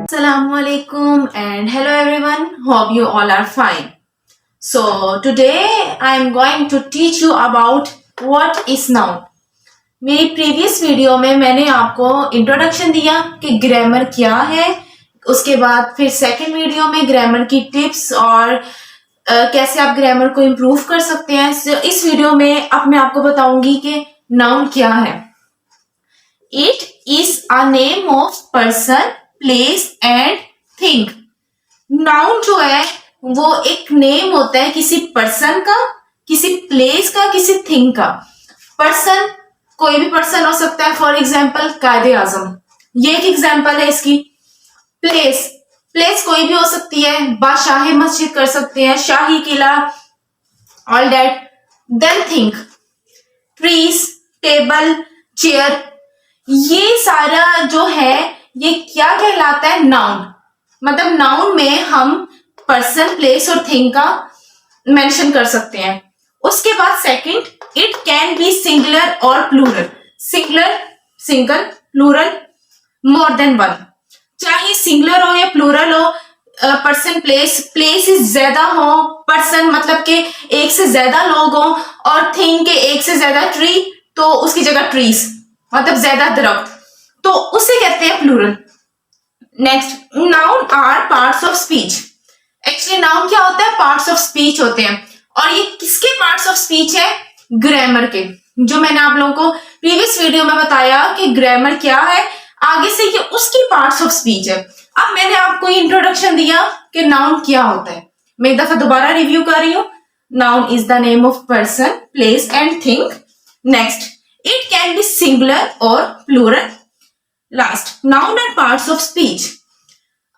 Assalamu alaikum and hello everyone. Hope you all are fine. So today I am going to teach you about what is noun. मेरी previous video में मैंने आपको introduction दिया कि grammar क्या है, उसके बाद फिर सेकंड वीडियो में ग्रामर की टिप्स और कैसे आप ग्रामर को इम्प्रूव कर सकते हैं. So, इस वीडियो में अब मैं आपको बताऊंगी कि नाउन क्या है. It is a name of person, place and thing. Noun जो है वो एक नेम होता है किसी पर्सन का, किसी प्लेस का, किसी थिंग का. पर्सन कोई भी पर्सन हो सकता है, फॉर एग्जाम्पल कायदे आजम, ये एक एग्जाम्पल है इसकी. प्लेस, प्लेस कोई भी हो सकती है, बादशाही मस्जिद कर सकते हैं, शाही किला, all that. Then thing, trees, table, chair, ये सारा जो है ये क्या कहलाता है? नाउन. मतलब नाउन में हम पर्सन, प्लेस और थिंग का मेंशन कर सकते हैं. उसके बाद second, it can be singular और plural. Singular, single, plural, more than one. चाहे सिंगुलर हो या प्लूरल हो, पर्सन, प्लेस, प्लेसेस ज्यादा हो, पर्सन मतलब के एक से ज्यादा लोग हो, और थिंग के एक से ज्यादा ट्री, तो उसकी जगह ट्रीज मतलब ज्यादा दरख्त, तो उसे कहते हैं plural. Next, noun are parts of speech. Actually noun क्या होता है? पार्ट्स ऑफ स्पीच होते हैं. और ये किसके पार्ट्स ऑफ स्पीच है? ग्रामर के. जो मैंने आप लोगों को प्रीवियस वीडियो में बताया कि ग्रामर क्या है, आगे से ये उसकी पार्ट्स ऑफ स्पीच है. अब मैंने आपको इंट्रोडक्शन दिया कि नाउन क्या होता है. मैं एक दफा दोबारा रिव्यू कर रही हूं. Noun is the name of person, place and thing. Next, it can be singular और plural. Last, noun are parts of speech.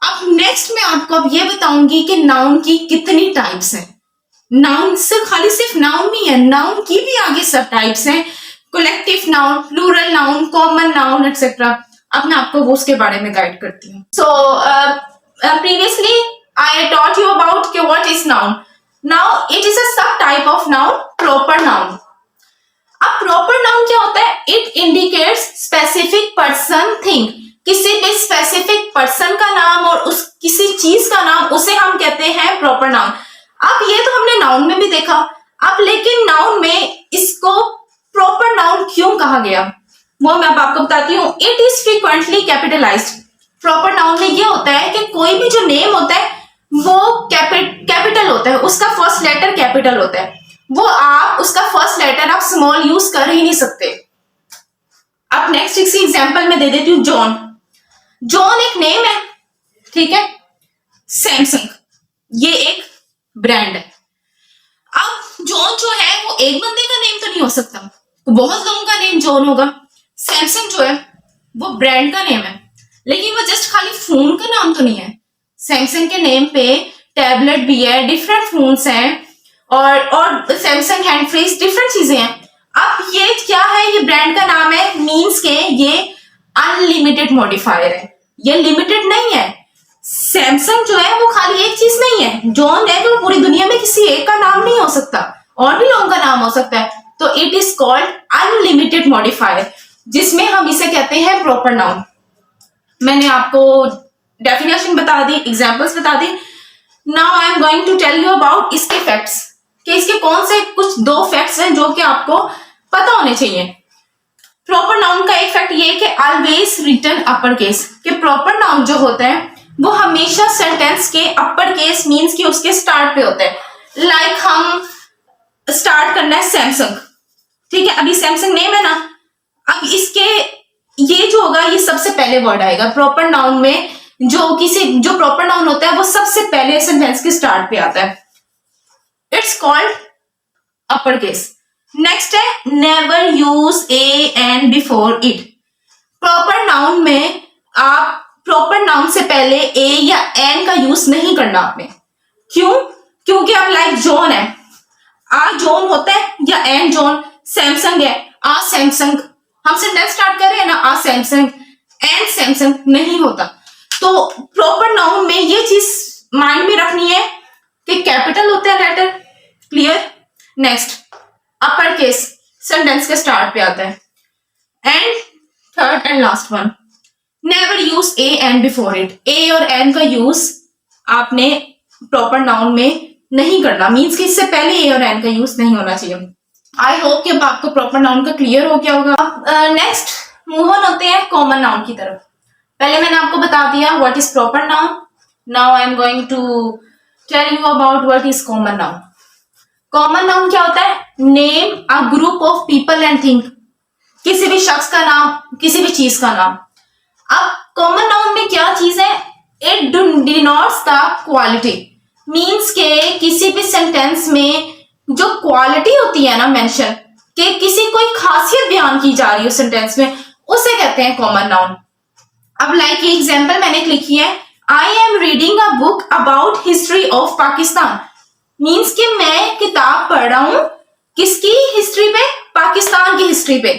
अब नेक्स्ट मैं आपको अब ये बताऊंगी कि नाउन की कितनी टाइप्स हैं. नाउन से खाली सिर्फ नाउन नहीं है, नाउन की भी आगे सब टाइप्स हैं. Collective noun, plural noun, common noun et cetera. अब मैं आपको वो उसके बारे में गाइड करती हूँ. So previously I taught you about कि what is noun. Now it is a sub type of noun, proper noun. अब प्रॉपर नाउन क्या होता है? It indicates specific person, thing. किसी भी स्पेसिफिक पर्सन का नाम और उस किसी चीज का नाम, उसे हम कहते हैं प्रॉपर नाउन. अब ये तो हमने नाउन में भी देखा. अब लेकिन नाउन में इसको प्रॉपर नाउन क्यों कहा गया, वो मैं अब आपको बताती हूँ. It is frequently capitalised. Proper noun में ये होता है कि कोई भी जो नेम होता है वो कैपिटल होता है, उसका फर्स्ट लेटर कैपिटल होता है. वो आप उसका फर्स्ट लेटर आप स्मॉल यूज कर ही नहीं सकते. अब नेक्स्ट इसी एग्जांपल में दे देती हूँ. जॉन. जॉन एक नेम है, ठीक है. सैमसंग ये एक ब्रांड है. अब जॉन जो है वो एक बंदे का नेम तो नहीं हो सकता, तो बहुत लोगों का नेम जॉन होगा. सैमसंग जो है वो ब्रांड का नेम है, लेकिन वो जस्ट खाली फोन का नाम तो नहीं है. सैमसंग के नेम पे टैबलेट भी है, डिफरेंट फोन्स हैं, और सैमसंग हैंड फ्रीज, डिफरेंट चीजें हैं. अब ये क्या है? ये ब्रांड का नाम है, मींस के ये अनलिमिटेड मॉडिफायर है, ये लिमिटेड नहीं है. सैमसंग जो है वो खाली एक चीज नहीं है. जॉन है तो पूरी दुनिया में किसी एक का नाम नहीं हो सकता, और भी लोगों का नाम हो सकता है. तो it is called unlimited modifier, जिसमें हम इसे कहते हैं प्रॉपर नाउन. मैंने आपको डेफिनेशन बता दी, एग्जांपल्स बता दी. Now I am going to tell you about इसके फैक्ट्स, कि इसके कौन से कुछ दो फैक्ट्स हैं जो कि आपको पता होने चाहिए. प्रॉपर नाउन का एक फैक्ट ये है कि ऑलवेज रिटन अपर केस, कि प्रॉपर नाउन जो होता है वो हमेशा सेंटेंस के अपर केस, मींस कि उसके स्टार्ट पे होता है. लाइक हम स्टार्ट करना है सैमसंग, ठीक है. अभी सैमसंग नेम है ना, अब इसके ये जो होगा ये सबसे पहले वर्ड आएगा प्रॉपर नाउन में. जो प्रॉपर नाउन होता है वो सबसे पहले सेंटेंस के स्टार्ट पे आता है. It's called upper case. Next है, never use a an before it. Proper noun में आप प्रॉपर नाउन से पहले ए या एन का यूज नहीं करना आपने. क्यों? क्योंकि अब लाइक जॉन है, आ जॉन होता है, या एन जॉन. सैमसंग है, आ सैमसंग. हम सेंटेंस स्टार्ट कर रहे हैं ना, आ सैमसंग, एन सैमसंग नहीं होता. तो प्रॉपर नाउन में ये चीज माइंड में रखनी है कि कैपिटल होता है letter. Clear? Next, upper case sentence के स्टार्ट पे आता है. And third and last one, never use a an before it. A और एन का यूज आपने प्रॉपर नाउन में नहीं करना, मीन्स कि इससे पहले ए और एन का यूज नहीं होना चाहिए। आई होप कि अब आपको प्रॉपर नाउन का क्लियर हो गया होगा। नेक्स्ट मूव ऑन होते हैं कॉमन नाउन की तरफ। पहले मैंने आपको बता दिया what is proper noun, now I am going to tell you about what is common noun. Common noun क्या होता है? Name a group of people and thing, किसी भी शख्स का नाम, किसी भी चीज का नाम। अब कॉमन नाउन में क्या चीज है? It denotes the quality, means के किसी भी सेंटेंस में जो क्वालिटी होती है ना मेंशन, कि किसी कोई खासियत बयान की जा रही है सेंटेंस में, उसे कहते हैं कॉमन नाउन। अब लाइक ये एग्जांपल मैंने लिखी है, आई am reading a book about history of Pakistan, means कि मैं किताब पढ़ रहा हूं किसकी हिस्ट्री पे? पाकिस्तान की हिस्ट्री पे।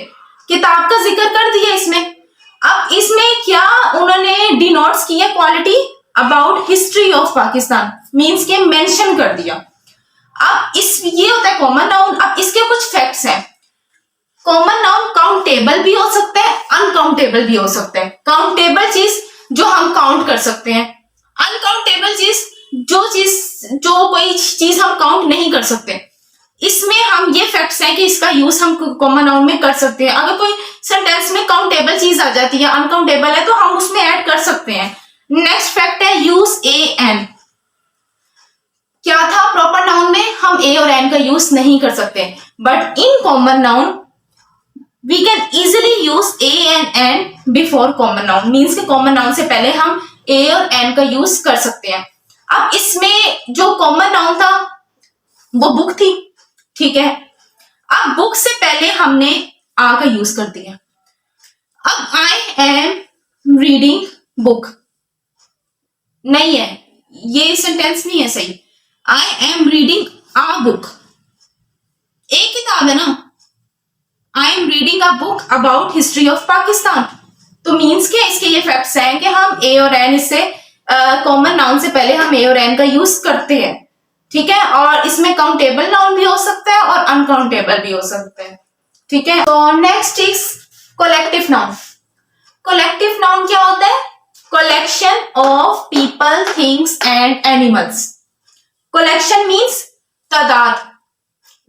किताब का जिक्र कर दिया इसमें। अब इसमें क्या उन्होंने डिनोट्स किया? Quality about history of Pakistan, means के मेंशन कर दिया। अब ये होता है कॉमन नाउन। अब इसके कुछ फैक्ट्स हैं। कॉमन नाउन काउंटेबल भी हो सकता है, अनकाउंटेबल भी हो सकता है। काउंटेबल चीज जो हम काउंट कर सकते हैं, अनकाउंटेबल चीज जो कोई चीज हम काउंट नहीं कर सकते। इसमें हम ये फैक्ट्स हैं कि इसका यूज हम कॉमन नाउन में कर सकते हैं। अगर कोई सेंटेंस में काउंटेबल चीज आ जाती है, अनकाउंटेबल है, तो हम उसमें ऐड कर सकते हैं। नेक्स्ट फैक्ट है यूज ए एन। क्या था? प्रॉपर नाउन में हम ए और एन का यूज नहीं कर सकते, but in common noun we can easily use a and an before common noun, means के कॉमन नाउन से पहले हम ए और एन का यूज कर सकते हैं। अब इसमें जो कॉमन नाउन था वो बुक थी, ठीक है। अब बुक से पहले हमने आ का यूज कर दिया। अब आई एम रीडिंग बुक नहीं है, ये सेंटेंस नहीं है सही। I am reading a book, एक किताब है ना। I am reading a book about history of Pakistan, तो मीन्स के इसके ये फैक्ट्स हैं कि हम ए और एन, इससे कॉमन नाउन से पहले हम ए और एन का यूज करते हैं, ठीक है। और इसमें काउंटेबल नाउन भी हो सकता है और अनकाउंटेबल भी हो सकता है, ठीक है। तो next is collective noun. Collective noun क्या होता है? Collection of people, things and animals. Collection means तादाद,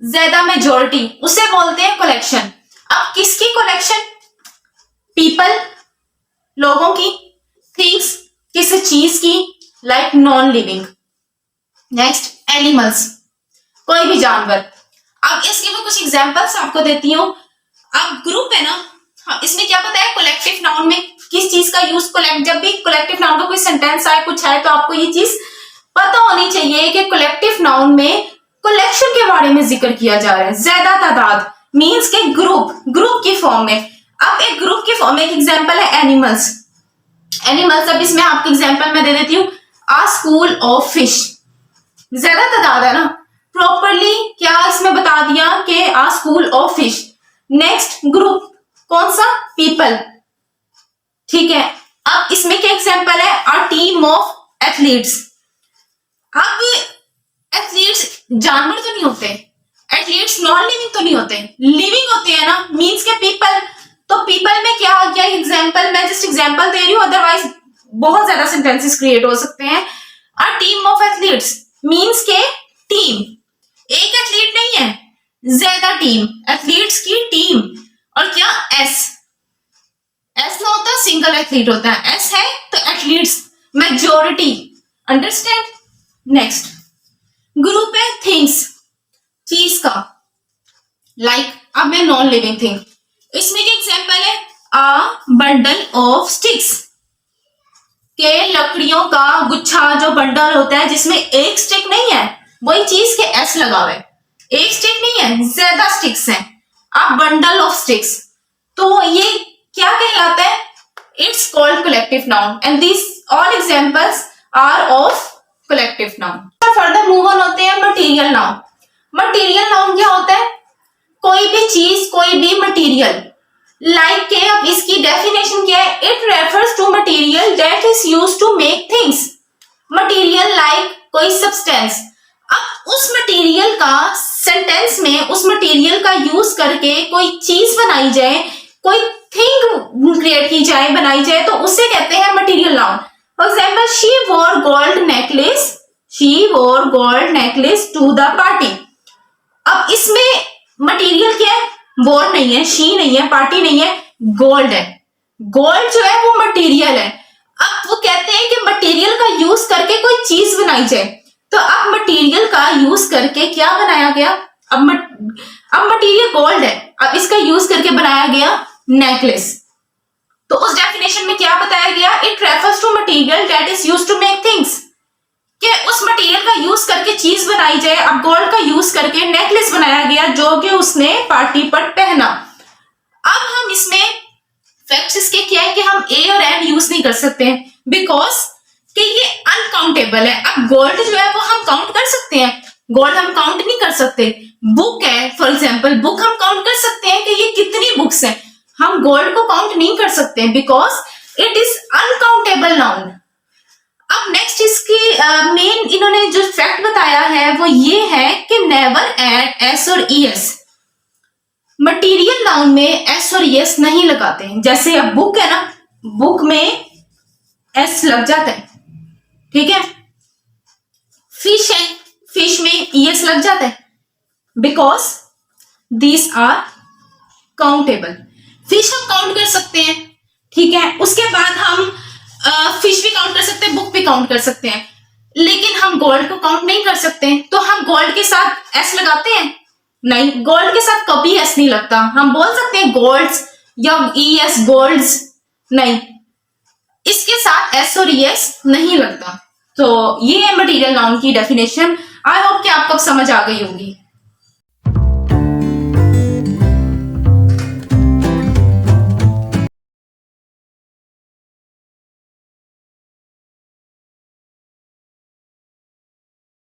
ज्यादा, मेजोरिटी, उसे बोलते हैं कलेक्शन। अब किसकी कलेक्शन? पीपल, लोगों की। थिंग्स, किसी चीज की, like non living. Next animals, कोई भी जानवर। अब इसके मैं कुछ एग्जांपल्स आपको देती हूँ। अब ग्रुप है ना, हाँ, इसमें क्या पता है कलेक्टिव नाउन में किस चीज का यूज, जब भी कलेक्टिव नाउन का कोई सेंटेंस आए, कुछ है, तो आपको ये चीज पता होनी चाहिए कि कलेक्टिव नाउन में कलेक्शन के बारे में जिक्र किया जा रहा है। ज्यादा तादाद, मीन्स के ग्रुप की फॉर्म में। अब एक ग्रुप की फॉर्म में एक एग्जांपल है एनिमल्स। एनिमल्स, अब इसमें आपकी एग्जांपल मैं दे देती हूँ, आ स्कूल ऑफ फिश, ज्यादा तादाद है ना। प्रॉपरली क्या इसमें बता दिया कि a school of fish. Next group कौन सा? पीपल, ठीक है। अब इसमें क्या एग्जांपल है? A team of athletes. अब एथलीट्स जानवर तो नहीं होते, एथलीट्स नॉन लिविंग तो नहीं होते, लिविंग होते हैं ना, मीन्स के पीपल। तो पीपल में क्या आ गया एग्जांपल? मैं जस्ट एग्जांपल दे रही हूँ, अदरवाइज बहुत ज्यादा सेंटेंसेस क्रिएट हो सकते हैं। A team of athletes means के टीम, एक एथलीट नहीं है, ज्यादा टीम, एथलीट्स की टीम। और क्या? एस ना होता, सिंगल एथलीट होता है, एस है तो athletes, majority, understand. Next group है थिंग्स, चीज का, लाइक अब मैं नॉन लिविंग थिंग, इसमें क्या एग्जांपल है? अ बंडल ऑफ स्टिक्स, के लकड़ियों का गुच्छा, जो बंडल होता है जिसमें एक स्टिक नहीं है, वही चीज के एस लगा हुआ है, एक स्टिक नहीं है, ज्यादा स्टिक्स हैं। अ बंडल ऑफ स्टिक्स, तो ये क्या कहलाता है? It's called collective noun and this all examples are of collective noun. Further move on होते हैं मटेरियल नाउन। मटेरियल नाउन क्या होता है? कोई भी चीज, कोई भी मटेरियल, लाइक के अब इसकी डेफिनेशन क्या है? It refers to material that is used to make things. Material like कोई सब्सटेंस। अब उस मटेरियल का सेंटेंस में, उस मटेरियल का यूज करके कोई चीज बनाई जाए, कोई थिंग क्रिएट की जाए, बनाई जाए, तो उसे कहते हैं material noun. For example, she wore gold necklace, she wore gold necklace to the party. अब इसमें मटेरियल क्या है? वोर नहीं है, शी नहीं है, पार्टी नहीं है, गोल्ड है। गोल्ड जो है वो मटेरियल है। अब वो कहते हैं कि मटेरियल का यूज करके कोई चीज बनाई जाए, तो अब मटेरियल का यूज करके क्या बनाया गया? अब मटेरियल गोल्ड है, अब इसका यूज करके बनाया गया नेकलेस। तो उस डेफिनेशन में क्या बताया गया? It refers to material that is used to make things, कि उस मटेरियल का यूज करके चीज बनाई जाए। अब गोल्ड का यूज करके नेकलेस बनाया गया जो कि उसने पार्टी पर पहना। अब हम इसमें फैक्ट्स इसके क्या है कि हम ए और एंड यूज नहीं कर सकते हैं, बिकॉज कि ये अनकाउंटेबल है। अब गोल्ड जो है वो हम काउंट कर सकते हैं, गोल्ड हम काउंट नहीं कर सकते। बुक है, फॉर एग्जाम्पल, बुक हम काउंट कर सकते हैं कि ये कितनी बुक्स हैं। हम गोल्ड को काउंट नहीं कर सकते because it is uncountable noun. अब नेक्स्ट इसकी मेन इन्होंने जो फैक्ट बताया है वो ये है कि नेवर एड एस और ईएस। मटेरियल नाउन में एस और ईएस नहीं लगाते हैं। जैसे अब बुक है ना, बुक में एस लग जाता है, ठीक है। फिश है, फिश में ईएस लग जाता है, because these are countable. Fish हम काउंट कर सकते हैं, ठीक है। उसके बाद हम फिश भी काउंट कर सकते हैं, बुक भी काउंट कर सकते हैं, लेकिन हम गोल्ड को काउंट नहीं कर सकते। तो हम गोल्ड के साथ एस लगाते हैं? नहीं, गोल्ड के साथ कभी एस नहीं लगता। हम बोल सकते हैं गोल्ड्स या ईएस गोल्ड्स, नहीं, इसके साथ एस और ईएस नहीं लगता। तो ये है मटेरियल नाउन की डेफिनेशन। आई होप कि आपको अब समझ आ गई होगी।